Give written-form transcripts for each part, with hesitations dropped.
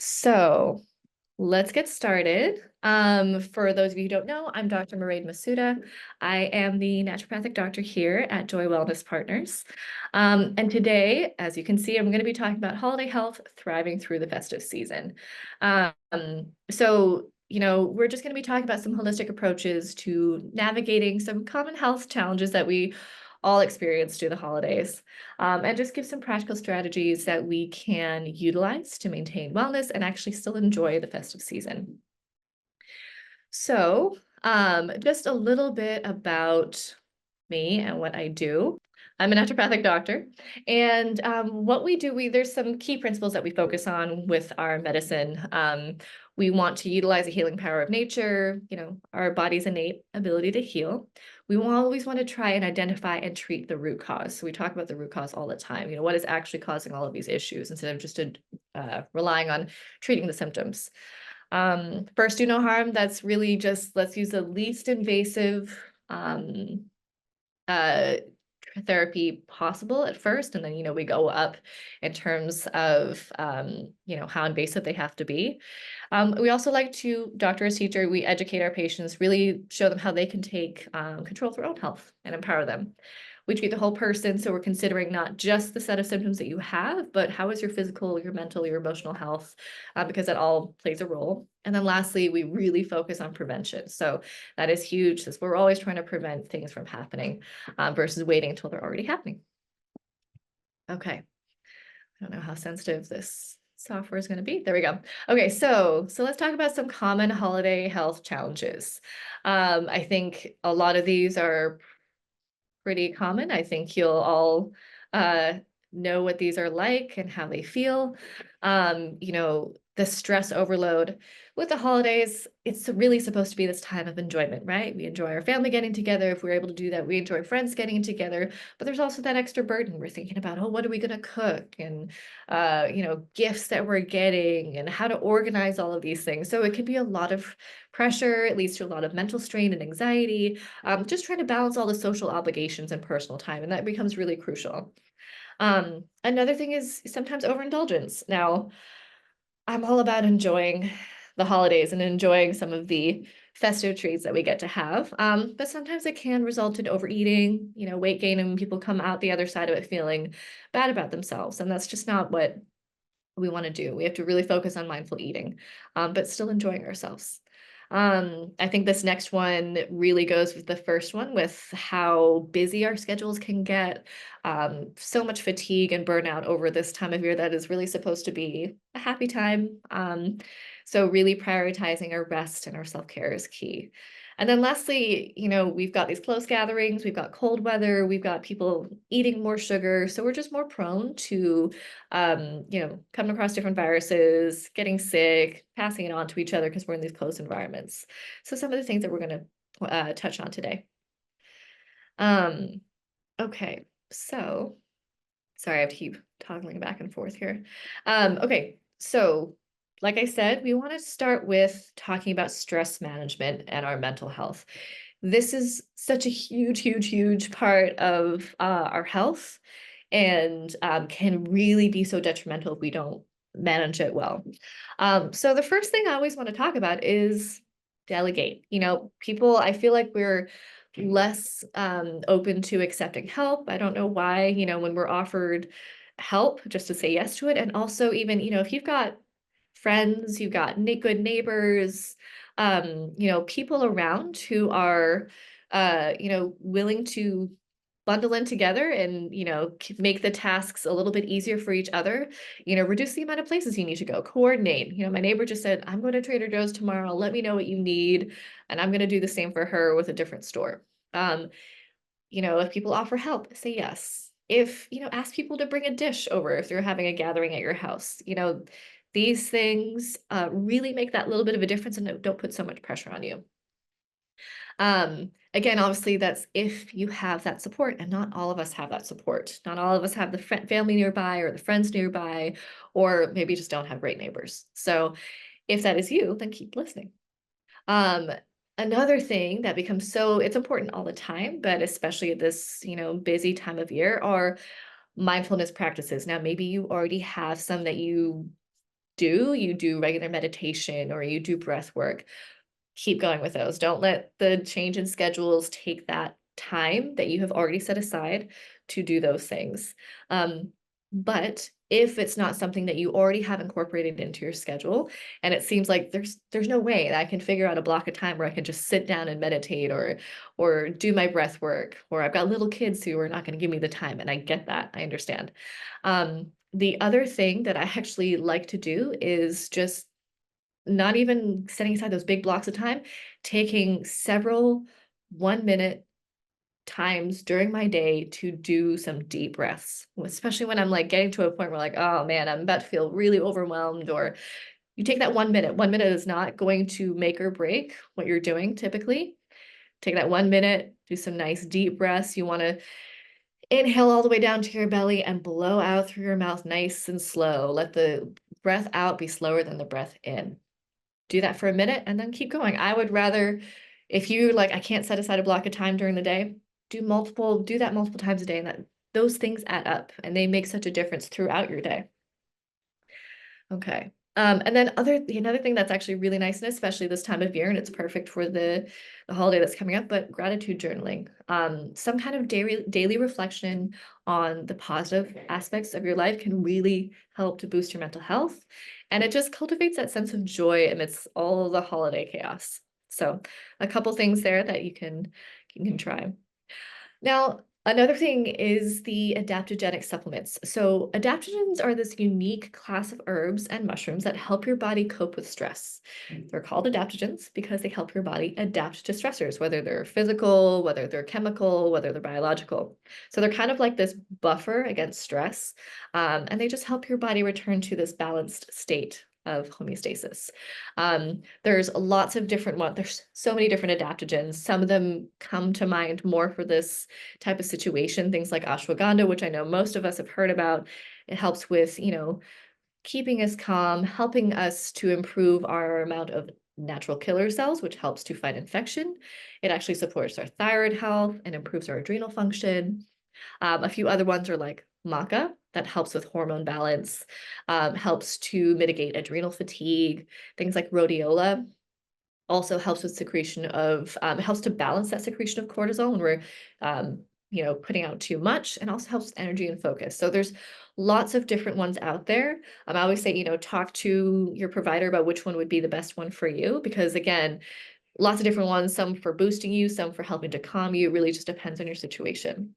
So let's get started. For those of you who don't know, I'm Dr. Mairead Masuda. I am the naturopathic doctor here at Joy Wellness Partners. And today, as you can see, I'm going to be talking about holiday health, thriving through the festive season. We're just going to be talking about some holistic approaches to navigating some common health challenges that we all experience through the holidays, and just give some practical strategies that we can utilize to maintain wellness and actually still enjoy the festive season. So, just a little bit about me and what I do. I'm a naturopathic doctor, and what we do, there's some key principles that we focus on with our medicine. We want to utilize the healing power of nature, our body's innate ability to heal. We will always want to try and identify and treat the root cause. So we talk about the root cause all the time. What is actually causing all of these issues instead of just relying on treating the symptoms. First, do no harm. That's really just, let's use the least invasive uh, therapy possible at first. And then, we go up in terms of, how invasive they have to be. We also like to, doctor as teacher, we educate our patients, really show them how they can take control of their own health and empower them. We treat the whole person, so we're considering not just the set of symptoms that you have, but how is your physical, your mental, your emotional health, because that all plays a role. And then lastly, we really focus on prevention. So that is huge, since we're always trying to prevent things from happening versus waiting until they're already happening. Okay, I don't know how sensitive this software is going to be. There we go. Okay, so let's talk about some common holiday health challenges. I think a lot of these are pretty common. I think you'll all know what these are like and how they feel. The stress overload with the holidays, it's really supposed to be this time of enjoyment, right? We enjoy our family getting together. If we're able to do that, we enjoy friends getting together. But there's also that extra burden. We're thinking about, oh, what are we going to cook? And, gifts that we're getting and how to organize all of these things. So it can be a lot of pressure. It leads to a lot of mental strain and anxiety, just trying to balance all the social obligations and personal time. And that becomes really crucial. Another thing is sometimes overindulgence. Now, I'm all about enjoying the holidays and enjoying some of the festive treats that we get to have. But sometimes it can result in overeating, weight gain, and people come out the other side of it feeling bad about themselves. And that's just not what we want to do. We have to really focus on mindful eating, but still enjoying ourselves. I think this next one really goes with the first one, with how busy our schedules can get. So much fatigue and burnout over this time of year that is really supposed to be a happy time. So really prioritizing our rest and our self-care is key. And then lastly, we've got these close gatherings, we've got cold weather, we've got people eating more sugar. So we're just more prone to, coming across different viruses, getting sick, passing it on to each other because we're in these close environments. So some of the things that we're going to touch on today. Okay, so sorry, I have to keep toggling back and forth here. Okay, so like I said, we want to start with talking about stress management and our mental health. This is such a huge, huge, huge part of our health, and can really be so detrimental if we don't manage it well. So the first thing I always want to talk about is delegate. People, I feel like we're less open to accepting help. I don't know why, when we're offered help, just to say yes to it. And also even, if you've got friends, you've got good neighbors, people around who are, willing to bundle in together and, make the tasks a little bit easier for each other, reduce the amount of places you need to go, coordinate. My neighbor just said, I'm going to Trader Joe's tomorrow. Let me know what you need. And I'm going to do the same for her with a different store. If people offer help, say yes. If, ask people to bring a dish over if they're having a gathering at your house. These things really make that little bit of a difference and don't put so much pressure on you. Again, obviously, that's if you have that support, and not all of us have that support. Not all of us have the family nearby or the friends nearby, or maybe just don't have great neighbors. So if that is you, then keep listening. Another thing that becomes it's important all the time, but especially at this, busy time of year, are mindfulness practices. Now, maybe you already have some that you do, you do regular meditation or you do breath work, keep going with those. Don't let the change in schedules take that time that you have already set aside to do those things. But if it's not something that you already have incorporated into your schedule, and it seems like there's no way that I can figure out a block of time where I can just sit down and meditate or do my breath work, or I've got little kids who are not going to give me the time, and I get that, I understand. The other thing that I actually like to do is just not even setting aside those big blocks of time, taking several 1 minute times during my day to do some deep breaths, especially when I'm like getting to a point where like, oh man, I'm about to feel really overwhelmed. Or you take that 1 minute. 1 minute is not going to make or break what you're doing typically. Take that 1 minute, do some nice deep breaths. You want to inhale all the way down to your belly and blow out through your mouth nice and slow. Let the breath out be slower than the breath in. Do that for a minute and then keep going. I would rather, if you like, I can't set aside a block of time during the day, do that multiple times a day, and that those things add up and they make such a difference throughout your day. Okay. And then another thing that's actually really nice, and especially this time of year, and it's perfect for the holiday that's coming up, but gratitude journaling. Some kind of daily reflection on the positive aspects of your life can really help to boost your mental health. And it just cultivates that sense of joy amidst all the holiday chaos. So a couple things there that you can try. Now, another thing is the adaptogenic supplements. So adaptogens are this unique class of herbs and mushrooms that help your body cope with stress. They're called adaptogens because they help your body adapt to stressors, whether they're physical, whether they're chemical, whether they're biological. So they're kind of like this buffer against stress, and they just help your body return to this balanced state of homeostasis. There's lots of different ones. There's so many different adaptogens. Some of them come to mind more for this type of situation, things like ashwagandha, which I know most of us have heard about. It helps with, keeping us calm, helping us to improve our amount of natural killer cells, which helps to fight infection. It actually supports our thyroid health and improves our adrenal function. A few other ones are like maca, that helps with hormone balance, helps to mitigate adrenal fatigue. Things like rhodiola also helps with secretion of, helps to balance that secretion of cortisol when we're, putting out too much, and also helps with energy and focus. So there's lots of different ones out there. I always say, talk to your provider about which one would be the best one for you, because again, lots of different ones, some for boosting you, some for helping to calm you. It really just depends on your situation.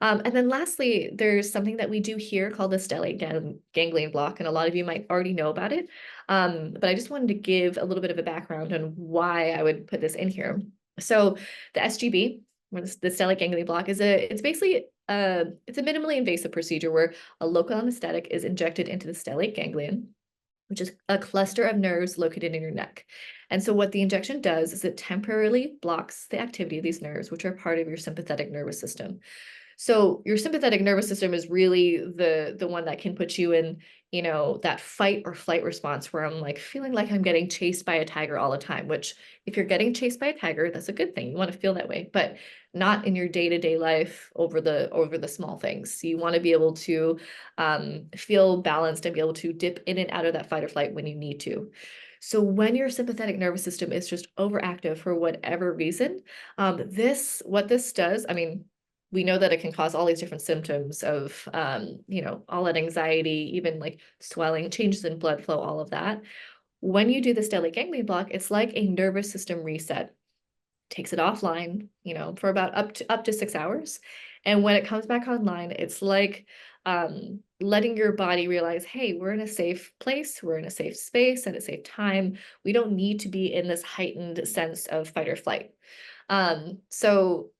And then lastly, there's something that we do here called the stellate ganglion block, and a lot of you might already know about it. But I just wanted to give a little bit of a background on why I would put this in here. So the SGB, or the stellate ganglion block, it's basically it's a minimally invasive procedure where a local anesthetic is injected into the stellate ganglion, which is a cluster of nerves located in your neck. And so what the injection does is it temporarily blocks the activity of these nerves, which are part of your sympathetic nervous system. So your sympathetic nervous system is really the one that can put you in, that fight or flight response where I'm like feeling like I'm getting chased by a tiger all the time, which if you're getting chased by a tiger, that's a good thing. You want to feel that way, but not in your day-to-day life over the small things. You want to be able to feel balanced and be able to dip in and out of that fight or flight when you need to. So when your sympathetic nervous system is just overactive for whatever reason, what this does, I mean, we know that it can cause all these different symptoms of, all that anxiety, even like swelling, changes in blood flow, all of that. When you do the stellate ganglion block, it's like a nervous system reset. Takes it offline, for about up to 6 hours. And when it comes back online, it's like letting your body realize, hey, we're in a safe place, we're in a safe space and a safe time. We don't need to be in this heightened sense of fight or flight. So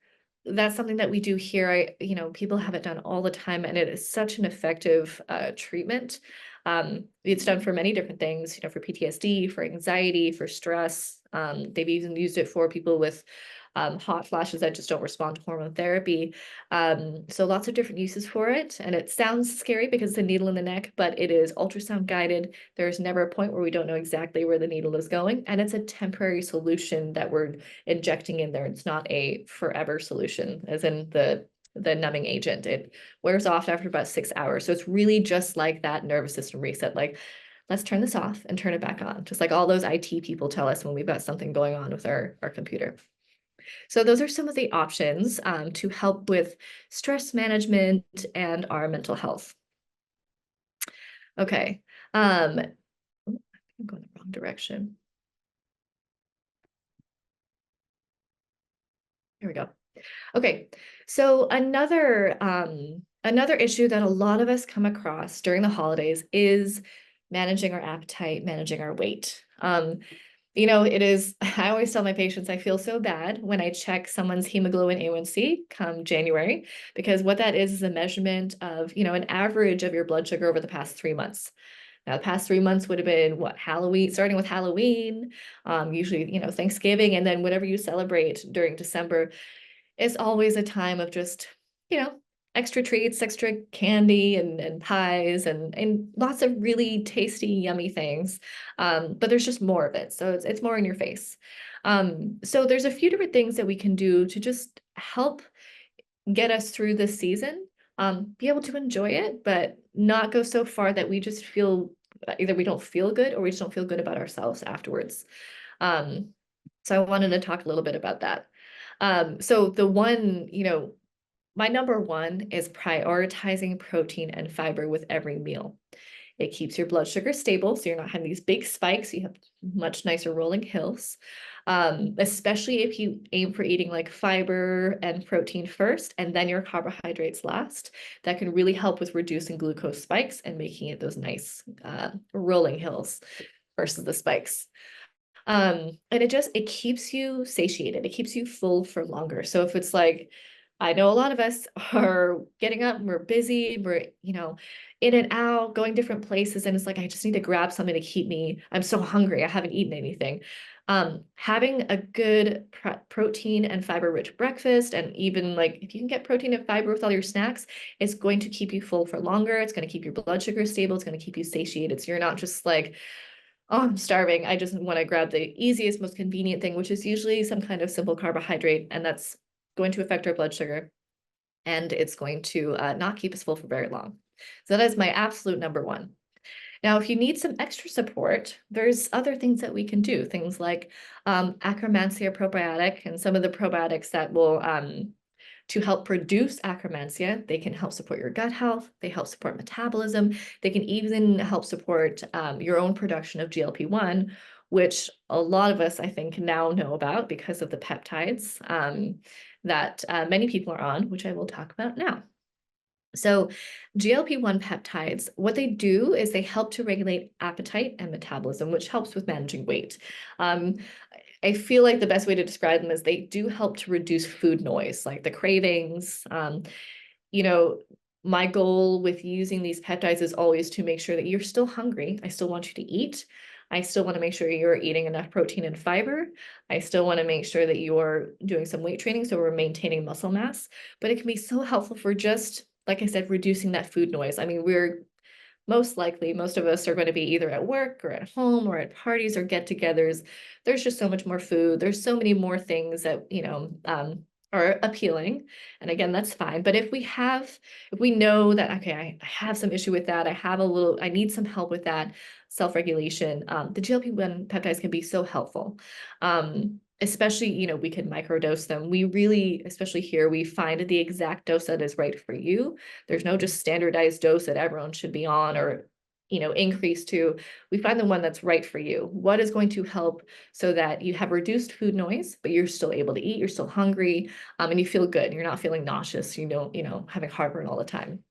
that's something that we do here. People have it done all the time, and it is such an effective treatment. It's done for many different things, for PTSD, for anxiety, for stress. They've even used it for people with hot flashes that just don't respond to hormone therapy. So lots of different uses for it. And it sounds scary because it's a needle in the neck, but it is ultrasound guided. There's never a point where we don't know exactly where the needle is going. And it's a temporary solution that we're injecting in there. It's not a forever solution, as in the numbing agent. It wears off after about 6 hours. So it's really just like that nervous system reset. Like let's turn this off and turn it back on, just like all those IT people tell us when we've got something going on with our computer. So those are some of the options to help with stress management and our mental health. Okay. I'm going the wrong direction. Here we go. Okay, so another issue that a lot of us come across during the holidays is managing our appetite, managing our weight. It is, I always tell my patients, I feel so bad when I check someone's hemoglobin A1C come January, because what that is a measurement of, an average of your blood sugar over the past 3 months. Now, the past 3 months would have been what, Halloween, starting with Halloween, usually, Thanksgiving, and then whatever you celebrate during December. It's always a time of just, you know, extra treats, extra candy and pies and lots of really tasty, yummy things. But there's just more of it. So it's more in your face. So there's a few different things that we can do to just help get us through this season, be able to enjoy it, but not go so far that we just feel either we don't feel good or we just don't feel good about ourselves afterwards. Um, so I wanted to talk a little bit about that. So the one, my number one is prioritizing protein and fiber with every meal. It keeps your blood sugar stable, so you're not having these big spikes. You have much nicer rolling hills, especially if you aim for eating like fiber and protein first, and then your carbohydrates last. That can really help with reducing glucose spikes and making it those nice rolling hills versus the spikes. And it keeps you satiated. It keeps you full for longer. So if it's like, I know a lot of us are getting up, we're busy, we're, in and out, going different places, and it's like, I just need to grab something to keep me, I'm so hungry, I haven't eaten anything. Having a good protein and fiber rich breakfast, and even like if you can get protein and fiber with all your snacks, it's going to keep you full for longer. It's going to keep your blood sugar stable. It's going to keep you satiated. So you're not just like, oh, I'm starving. I just want to grab the easiest, most convenient thing, which is usually some kind of simple carbohydrate, and that's going to affect our blood sugar, and it's going to not keep us full for very long. So that is my absolute number one. Now, if you need some extra support, there's other things that we can do, things like Akkermansia probiotic and some of the probiotics that will to help produce Akkermansia. They can help support your gut health. They help support metabolism. They can even help support your own production of GLP-1, which a lot of us, I think, now know about because of the peptides that many people are on, which I will talk about now. So GLP-1 peptides, what they do is they help to regulate appetite and metabolism, which helps with managing weight. I feel like the best way to describe them is they do help to reduce food noise, like the cravings. You know, my goal with using these peptides is always to make sure that you're still hungry. I still want you to eat. I still want to make sure you're eating enough protein and fiber. I still want to make sure that you're doing some weight training, so we're maintaining muscle mass. But it can be so helpful for just, like I said, reducing that food noise. I mean, most likely, most of us are going to be either at work or at home or at parties or get-togethers. There's just so much more food. There's so many more things that, are appealing. And again, that's fine. But if we know that, okay, I have some issue with that, I need some help with that self-regulation, the GLP-1 peptides can be so helpful. Especially, we can microdose them. We really, especially here, we find the exact dose that is right for you. There's no just standardized dose that everyone should be on or, increase to. We find the one that's right for you. What is going to help so that you have reduced food noise, but you're still able to eat, you're still hungry, and you feel good. You're not feeling nauseous, having heartburn all the time.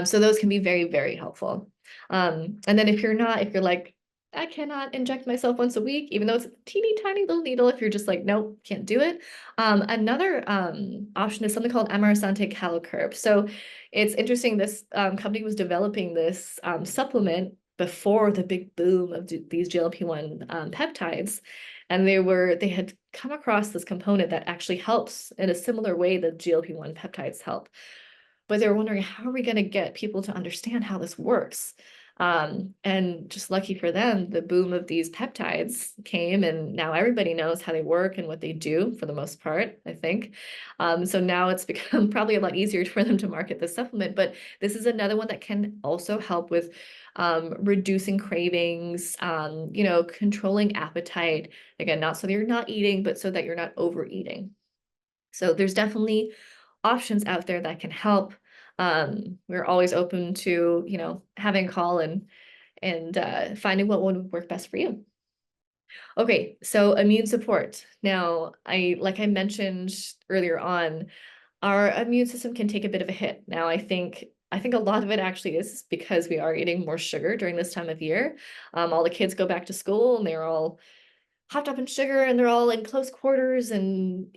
So those can be very, very helpful. And then if you're like, I cannot inject myself once a week, even though it's a teeny tiny little needle, if you're just like, nope, can't do it. Another option is something called Amarasante Calocurb. So it's interesting, this company was developing this supplement before the big boom of these GLP-1 peptides. And they had come across this component that actually helps in a similar way that GLP-1 peptides help. But they were wondering, how are we going to get people to understand how this works? And just lucky for them, the boom of these peptides came, and now everybody knows how they work and what they do for the most part, I think. So now it's become probably a lot easier for them to market the supplement, but this is another one that can also help with reducing cravings, controlling appetite. Again, not so that you're not eating, but so that you're not overeating. So there's definitely options out there that can help. We're always open to, having a call and finding what would work best for you. Okay, so immune support. Now, like I mentioned earlier on, our immune system can take a bit of a hit. Now, I think a lot of it actually is because we are eating more sugar during this time of year. All the kids go back to school and they're all hopped up in sugar and they're all in close quarters and,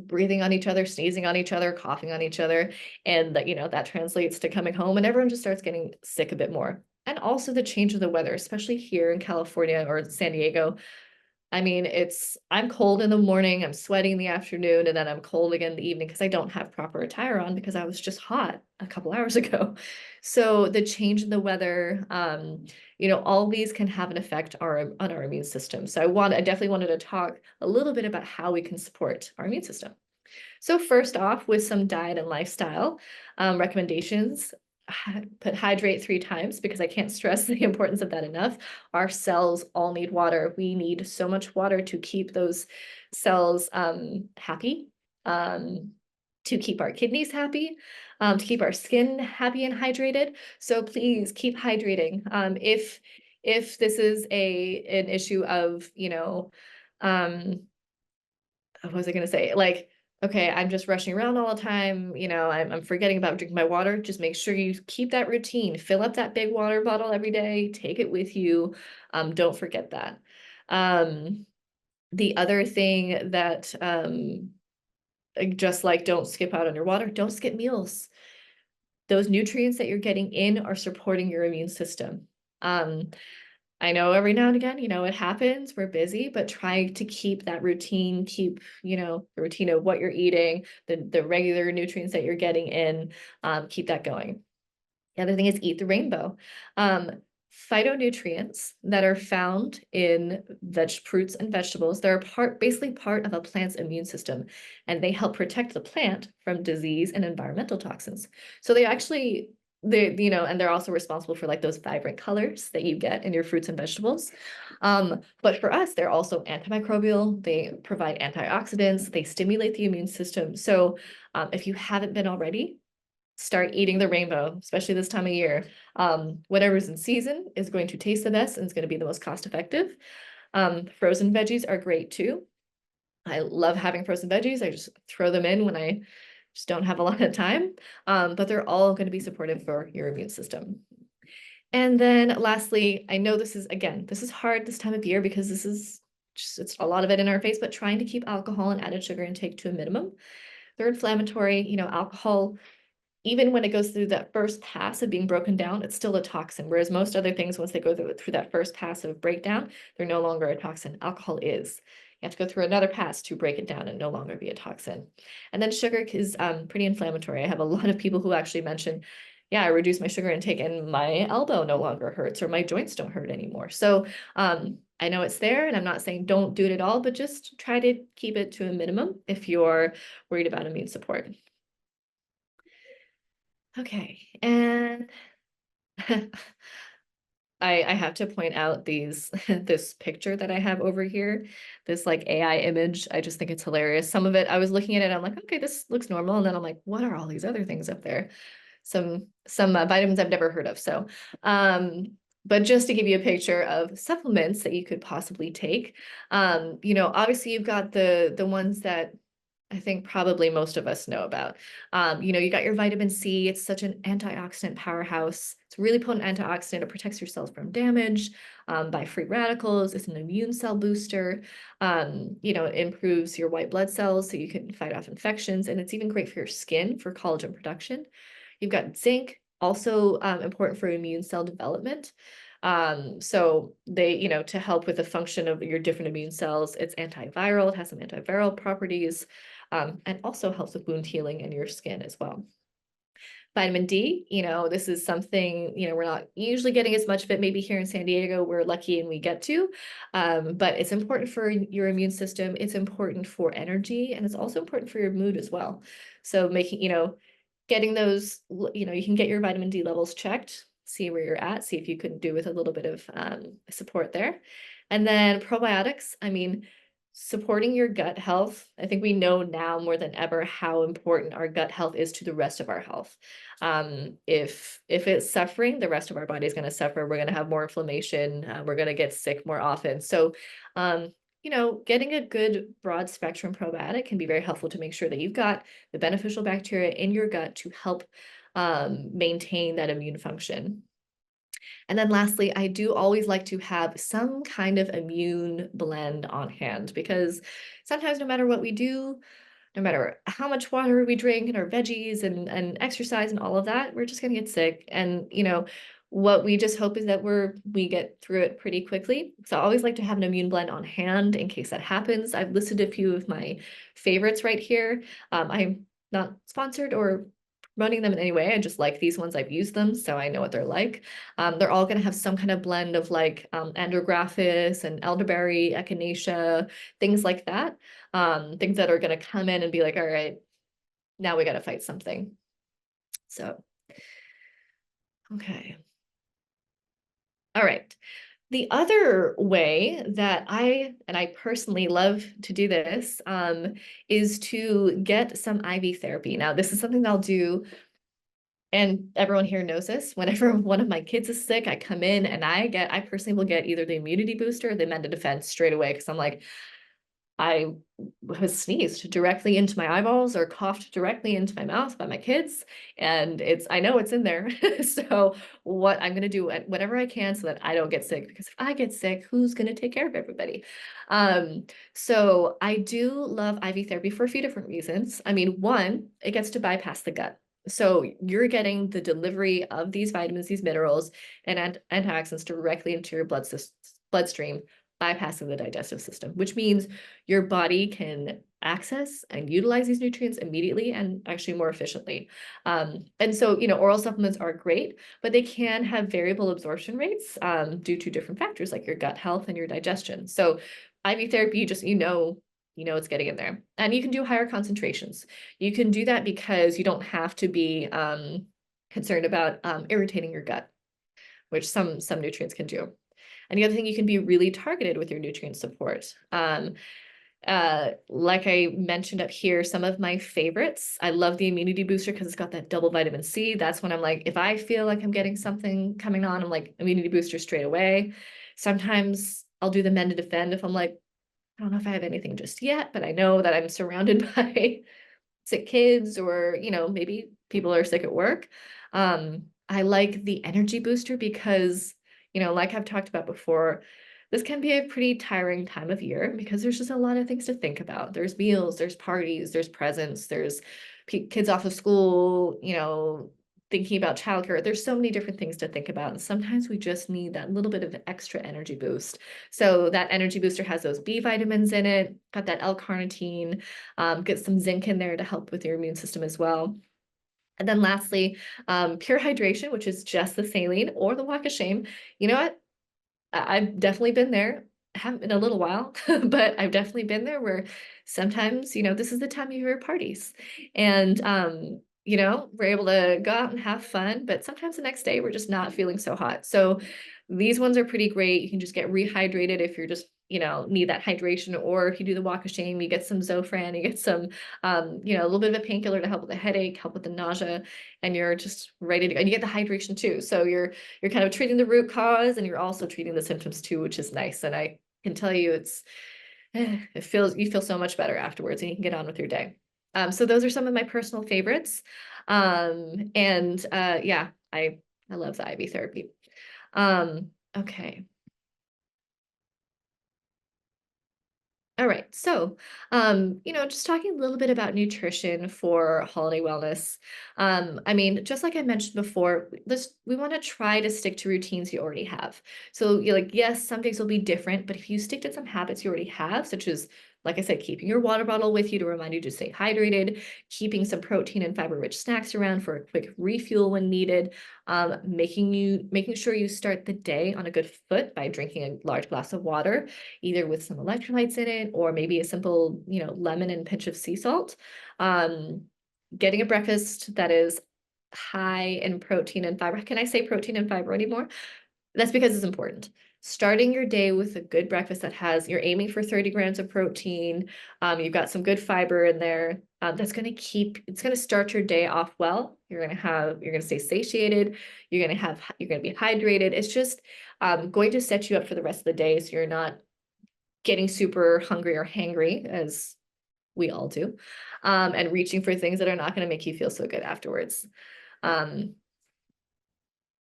breathing on each other, sneezing on each other, coughing on each other. And that translates to coming home and everyone just starts getting sick a bit more. And also the change of the weather, especially here in California or San Diego. I mean, I'm cold in the morning, I'm sweating in the afternoon, and then I'm cold again in the evening because I don't have proper attire on because I was just hot a couple hours ago. So the change in the weather, all these can have an effect on our immune system. So I definitely wanted to talk a little bit about how we can support our immune system. So first off, with some diet and lifestyle recommendations, put hydrate 3 times because I can't stress the importance of that enough. Our cells all need water. We need so much water to keep those cells happy, to keep our kidneys happy, to keep our skin happy and hydrated. So please keep hydrating. If this is an issue of, what was I going to say? Like, okay, I'm just rushing around all the time. I'm forgetting about drinking my water. Just make sure you keep that routine. Fill up that big water bottle every day. Take it with you. Don't forget that. The other thing that, just like don't skip out on your water, don't skip meals. Those nutrients that you're getting in are supporting your immune system. I know every now and again, it happens, we're busy, but try to keep that routine, keep, the routine of what you're eating, the regular nutrients that you're getting in, keep that going. The other thing is eat the rainbow. Phytonutrients that are found in fruits and vegetables, they're basically part of a plant's immune system, and they help protect the plant from disease and environmental toxins. So and they're also responsible for like those vibrant colors that you get in your fruits and vegetables. But for us, they're also antimicrobial. They provide antioxidants. They stimulate the immune system. So if you haven't been already, start eating the rainbow, especially this time of year. Whatever's in season is going to taste the best and it's going to be the most cost effective. Frozen veggies are great too. I love having frozen veggies. I just throw them in when I just don't have a lot of time. But they're all going to be supportive for your immune system. And then lastly, I know this is hard this time of year because it's a lot of it in our face, but trying to keep alcohol and added sugar intake to a minimum. They're inflammatory, alcohol, even when it goes through that first pass of being broken down, it's still a toxin. Whereas most other things, once they go through that first pass of breakdown, they're no longer a toxin. Alcohol is. You have to go through another pass to break it down and no longer be a toxin. And then sugar is pretty inflammatory. I have a lot of people who actually mention, yeah, I reduced my sugar intake and my elbow no longer hurts or my joints don't hurt anymore. So I know it's there and I'm not saying don't do it at all, but just try to keep it to a minimum if you're worried about immune support. Okay, and I have to point out this picture that I have over here, this like AI image. I just think it's hilarious. Some of it, I was looking at it, I'm like, okay, this looks normal. And then I'm like, what are all these other things up there? Some vitamins I've never heard of. So, but just to give you a picture of supplements that you could possibly take, obviously you've got the ones that I think probably most of us know about. You got your vitamin C. It's such an antioxidant powerhouse. It's a really potent antioxidant. It protects your cells from damage by free radicals. It's an immune cell booster. It improves your white blood cells so you can fight off infections. And it's even great for your skin for collagen production. You've got zinc, also important for immune cell development. So they, to help with the function of your different immune cells, it's antiviral. It has some antiviral properties. And also helps with wound healing in your skin as well. Vitamin D, this is something, we're not usually getting as much of it. Maybe here in San Diego, we're lucky and we get to, but it's important for your immune system. It's important for energy, and it's also important for your mood as well. So making, getting those, you can get your vitamin D levels checked, see where you're at, see if you could do with a little bit of support there. And then probiotics, I mean, supporting your gut health. I think we know now more than ever how important our gut health is to the rest of our health. If it's suffering, the rest of our body is going to suffer. We're going to have more inflammation. We're going to get sick more often. So, getting a good broad spectrum probiotic can be very helpful to make sure that you've got the beneficial bacteria in your gut to help maintain that immune function. And then lastly, I do always like to have some kind of immune blend on hand, because sometimes no matter what we do, no matter how much water we drink and our veggies and exercise and all of that, we're just gonna get sick. And what we just hope is that we get through it pretty quickly. So I always like to have an immune blend on hand in case that happens. I've listed a few of my favorites right here. I'm not sponsored or promoting them in any way. I just like these ones. I've used them, so I know what they're like. They're all going to have some kind of blend of like andrographis and elderberry, echinacea, things like that. Things that are going to come in and be like, all right, now we got to fight something. So, okay. All right. The other way that I personally love to do this is to get some IV therapy. Now, this is something that I'll do, and everyone here knows this. Whenever one of my kids is sick, I come in and I personally will get either the immunity booster or the Menda Defense straight away, because I'm like, I was sneezed directly into my eyeballs or coughed directly into my mouth by my kids. And I know it's in there. So what I'm going to do whatever I can so that I don't get sick, because if I get sick, who's going to take care of everybody? So I do love IV therapy for a few different reasons. I mean, one, it gets to bypass the gut. So you're getting the delivery of these vitamins, these minerals, and antioxidants directly into your bloodstream, bypassing the digestive system, which means your body can access and utilize these nutrients immediately and actually more efficiently. And so, oral supplements are great, but they can have variable absorption rates due to different factors like your gut health and your digestion. So IV therapy, it's getting in there. And you can do higher concentrations. You can do that because you don't have to be concerned about irritating your gut, which some nutrients can do. And the other thing, you can be really targeted with your nutrient support. Like I mentioned up here, some of my favorites, I love the immunity booster because it's got that double vitamin C. That's when I'm like, if I feel like I'm getting something coming on, I'm like, immunity booster straight away. Sometimes I'll do the Mend to Defend if I'm like, I don't know if I have anything just yet, but I know that I'm surrounded by sick kids, or maybe people are sick at work. I like the energy booster because like I've talked about before, this can be a pretty tiring time of year because there's just a lot of things to think about. There's meals, there's parties, there's presents, there's kids off of school, thinking about childcare. There's so many different things to think about, and sometimes we just need that little bit of extra energy boost. So that energy booster has those B vitamins in it, got that L-carnitine, get some zinc in there to help with your immune system as well. And then lastly, pure hydration, which is just the saline or the walk of shame. You know what? I've definitely been there. I haven't been a little while, but I've definitely been there where sometimes, this is the time of your parties. And we're able to go out and have fun, but sometimes the next day we're just not feeling so hot. So these ones are pretty great. You can just get rehydrated if you're just, need that hydration, or if you do the walk of shame, you get some Zofran, you get some, a little bit of a painkiller to help with the headache, help with the nausea, and you're just ready to go. And you get the hydration too. So you're kind of treating the root cause, and you're also treating the symptoms too, which is nice. And I can tell you you feel so much better afterwards, and you can get on with your day. So those are some of my personal favorites. Yeah, I love the IV therapy. Okay. All right. So, just talking a little bit about nutrition for holiday wellness. I mean, just like I mentioned before, we want to try to stick to routines you already have. So you're like, yes, some days will be different, but if you stick to some habits you already have, such as like I said, keeping your water bottle with you to remind you to stay hydrated, keeping some protein and fiber-rich snacks around for a quick refuel when needed, making sure you start the day on a good foot by drinking a large glass of water, either with some electrolytes in it or maybe a simple, lemon and pinch of sea salt. Getting a breakfast that is high in protein and fiber. Can I say protein and fiber anymore? That's because it's important. Starting your day with a good breakfast you're aiming for 30 grams of protein. You've got some good fiber in there. It's going to start your day off well. You're going to stay satiated. You're going to be hydrated. It's just going to set you up for the rest of the day so you're not getting super hungry or hangry, as we all do, and reaching for things that are not going to make you feel so good afterwards.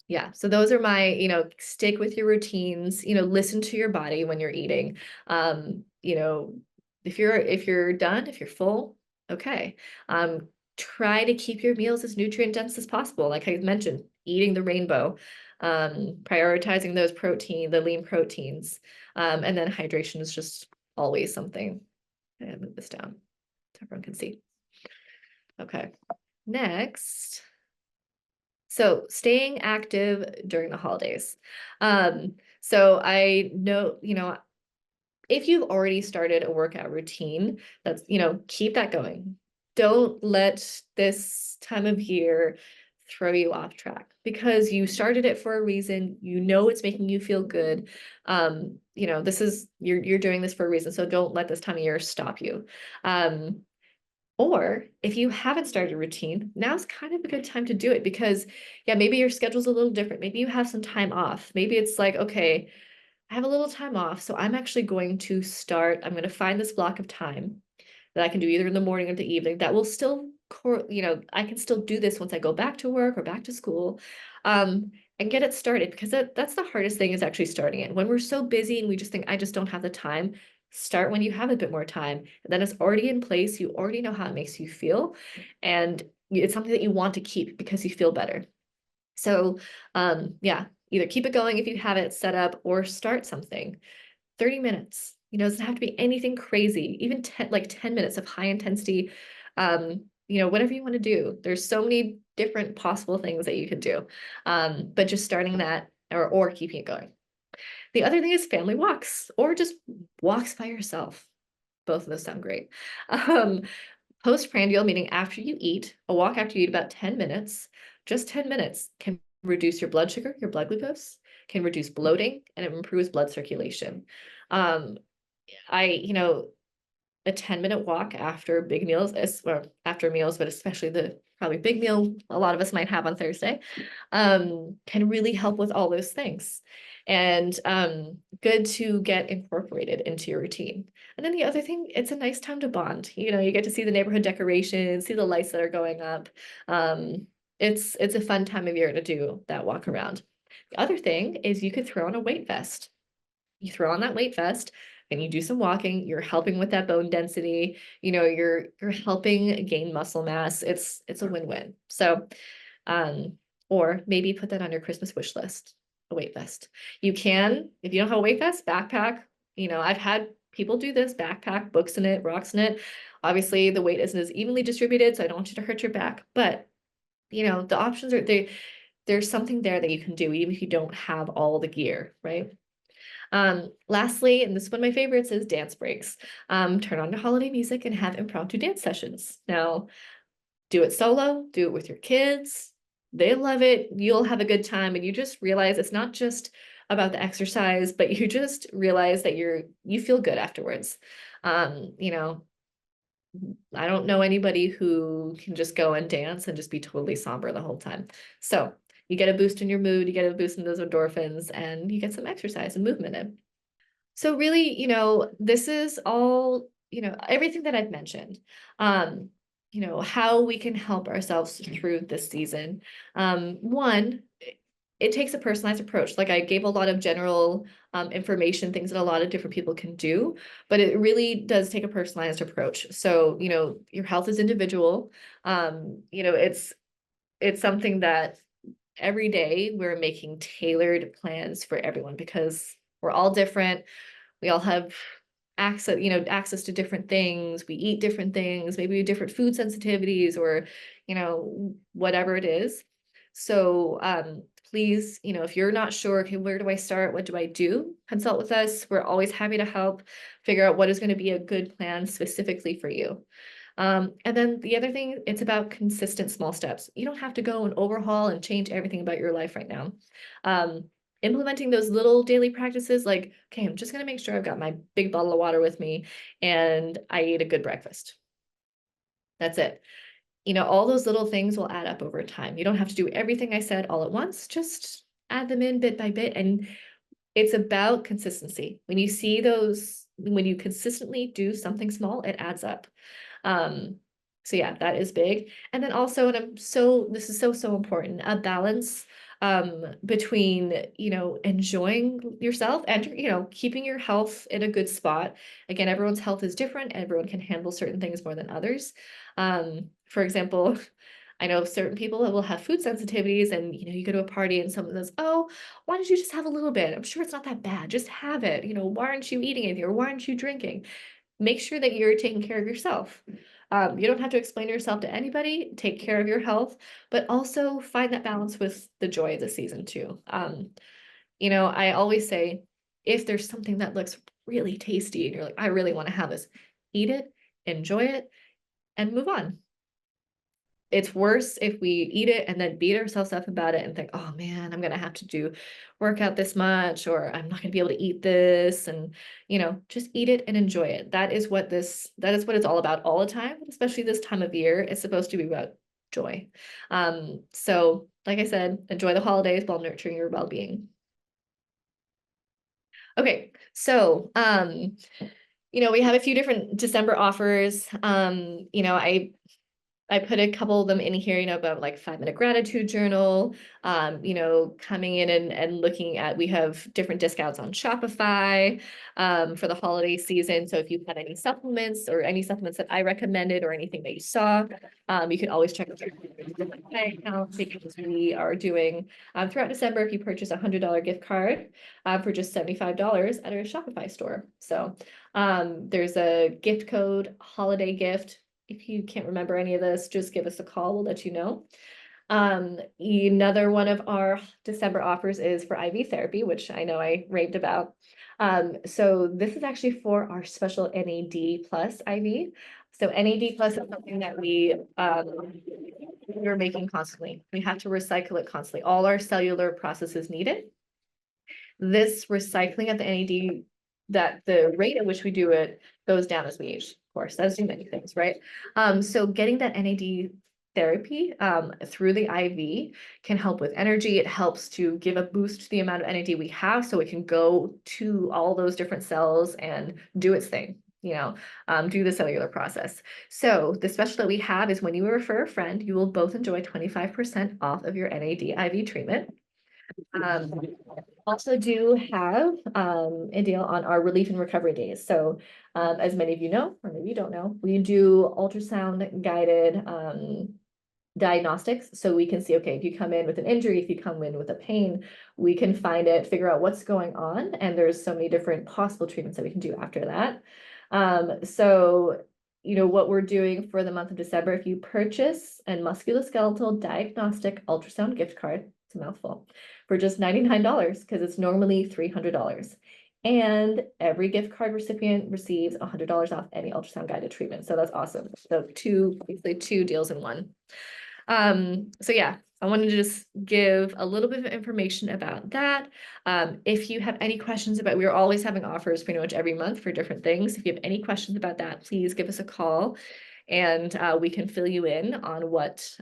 Yeah, so those are my, stick with your routines, listen to your body when you're eating. If you're done, if you're full, okay. Try to keep your meals as nutrient dense as possible. Like I mentioned, eating the rainbow, prioritizing the lean proteins. And then hydration is just always something. I'm gonna move this down so everyone can see. Okay, next. So staying active during the holidays. So I know, if you've already started a workout routine, that's, keep that going. Don't let this time of year throw you off track because you started it for a reason. It's making you feel good. You're doing this for a reason. So don't let this time of year stop you. Or if you haven't started a routine, now's kind of a good time to do it because, yeah, maybe your schedule's a little different. Maybe you have some time off. Maybe it's like, okay, I have a little time off, so I'm going to find this block of time that I can do either in the morning or the evening that will still, I can still do this once I go back to work or back to school, and get it started because that's the hardest thing is actually starting it. When we're so busy and we just think, I just don't have the time, start when you have a bit more time. And then it's already in place. You already know how it makes you feel. And it's something that you want to keep because you feel better. So, yeah, either keep it going if you have it set up or start something. 30 minutes, it doesn't have to be anything crazy, even 10 minutes of high intensity, whatever you want to do. There's so many different possible things that you could do. But just starting that or keeping it going. The other thing is family walks or just walks by yourself. Both of those sound great. Postprandial, meaning after you eat, a walk after you eat about 10 minutes, just 10 minutes can reduce your blood sugar, your blood glucose, can reduce bloating, and it improves blood circulation. A 10-minute walk after big meals, after meals, but especially the probably big meal a lot of us might have on Thursday, can really help with all those things. And good to get incorporated into your routine. And then the other thing, it's a nice time to bond. You get to see the neighborhood decorations, see the lights that are going up. It's a fun time of year to do that walk around. The other thing is you could throw on a weight vest. You throw on that weight vest and you do some walking, you're helping with that bone density, you're helping gain muscle mass. It's a win-win. So, or maybe put that on your Christmas wish list, a weight vest. You can, if you don't have a weight vest, backpack. I've had people do this, backpack, books in it, rocks in it. Obviously, the weight isn't as evenly distributed, so I don't want you to hurt your back. But, the options are there. There's something there that you can do, even if you don't have all the gear, right? Lastly, and this is one of my favorites, is dance breaks. Turn on your holiday music and have impromptu dance sessions. Now, do it solo, do it with your kids. They love it. You'll have a good time, and you just realize it's not just about the exercise, but you just realize that you feel good afterwards. I don't know anybody who can just go and dance and just be totally somber the whole time. So you get a boost in your mood, you get a boost in those endorphins, and you get some exercise and movement in. So really, this is all, everything that I've mentioned, how we can help ourselves through this season. One, it takes a personalized approach. Like I gave a lot of general information, things that a lot of different people can do, but it really does take a personalized approach. So, your health is individual. It's something that every day we're making tailored plans for everyone because we're all different. We all have access to different things. We eat different things, maybe different food sensitivities, or, whatever it is. So please, if you're not sure, okay, where do I start? What do I do? Consult with us. We're always happy to help figure out what is going to be a good plan specifically for you. And then the other thing, it's about consistent small steps. You don't have to go and overhaul and change everything about your life right now. Implementing those little daily practices, like, okay, I'm just going to make sure I've got my big bottle of water with me and I ate a good breakfast. That's it. All those little things will add up over time. You don't have to do everything I said all at once, just add them in bit by bit. And it's about consistency. When you consistently do something small, it adds up. So yeah, that is big. And then also, this is so important, a balance between, enjoying yourself and, keeping your health in a good spot. Again, everyone's health is different. Everyone can handle certain things more than others. For example, I know certain people that will have food sensitivities, and you go to a party and someone says, "Oh, why don't you just have a little bit? I'm sure it's not that bad. Just have it. Why aren't you eating anything, or why aren't you drinking?" Make sure that you're taking care of yourself. You don't have to explain yourself to anybody. Take care of your health, but also find that balance with the joy of the season too. I always say, if there's something that looks really tasty and you're like, I really want to have this, eat it, enjoy it, and move on. It's worse if we eat it and then beat ourselves up about it and think, oh man, I'm going to have to work out this much, or I'm not going to be able to eat this. And, just eat it and enjoy it. That is what it's all about all the time, especially this time of year. It's supposed to be about joy. So like I said, enjoy the holidays while nurturing your well-being. Okay. So, we have a few different December offers. I put a couple of them in here, about like 5-minute gratitude journal, coming in and looking at, we have different discounts on Shopify for the holiday season. So if you had any supplements that I recommended or anything that you saw, you can always check out my account, because we are doing throughout December, if you purchase $100 gift card for just $75 at our Shopify store. So there's a gift code, holiday gift. If you can't remember any of this, just give us a call. We'll let you know. Another one of our December offers is for IV therapy, which I know I raved about. So this is actually for our special NAD plus IV. So NAD plus is something that we're making constantly. We have to recycle it constantly. All our cellular processes need it. This recycling of the NAD, that the rate at which we do it goes down as we age. Of course, that's do many things, right? So getting that NAD therapy through the IV can help with energy. It helps to give a boost to the amount of NAD we have, so it can go to all those different cells and do its thing, do the cellular process. So the special that we have is when you refer a friend, you will both enjoy 25% off of your NAD IV treatment. Also do have a deal on our relief and recovery days. So as many of you know, or maybe you don't know, we do ultrasound guided diagnostics. So we can see, okay, if you come in with an injury, if you come in with a pain, we can find it, figure out what's going on. And there's so many different possible treatments that we can do after that. So what we're doing for the month of December, if you purchase a musculoskeletal diagnostic ultrasound gift card, it's a mouthful, for just $99, because it's normally $300. And every gift card recipient receives $100 off any ultrasound guided treatment. So that's awesome. So basically two deals in one. So yeah, I wanted to just give a little bit of information about that. If you have any questions about, we're always having offers pretty much every month for different things. If you have any questions about that, please give us a call, and we can fill you in on what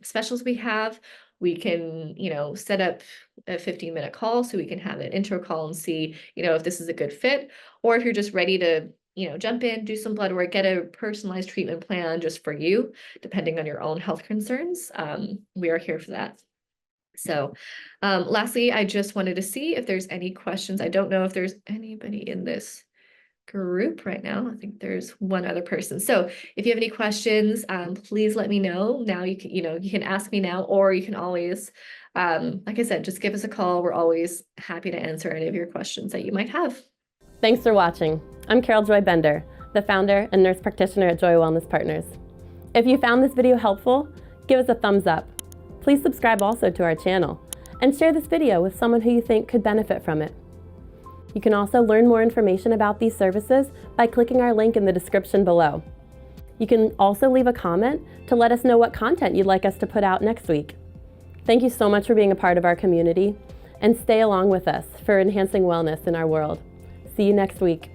specials we have. We can, set up a 15-minute call so we can have an intro call and see, if this is a good fit, or if you're just ready to, jump in, do some blood work, get a personalized treatment plan just for you, depending on your own health concerns. We are here for that. So lastly, I just wanted to see if there's any questions. I don't know if there's anybody in this group right now. I think there's one other person. So if you have any questions, please let me know. Now you can ask me now, or you can always, like I said, just give us a call. We're always happy to answer any of your questions that you might have. Thanks for watching. I'm Carol Joy Bender, the founder and nurse practitioner at Joy Wellness Partners. If you found this video helpful, give us a thumbs up. Please subscribe also to our channel and share this video with someone who you think could benefit from it. You can also learn more information about these services by clicking our link in the description below. You can also leave a comment to let us know what content you'd like us to put out next week. Thank you so much for being a part of our community, and stay along with us for enhancing wellness in our world. See you next week.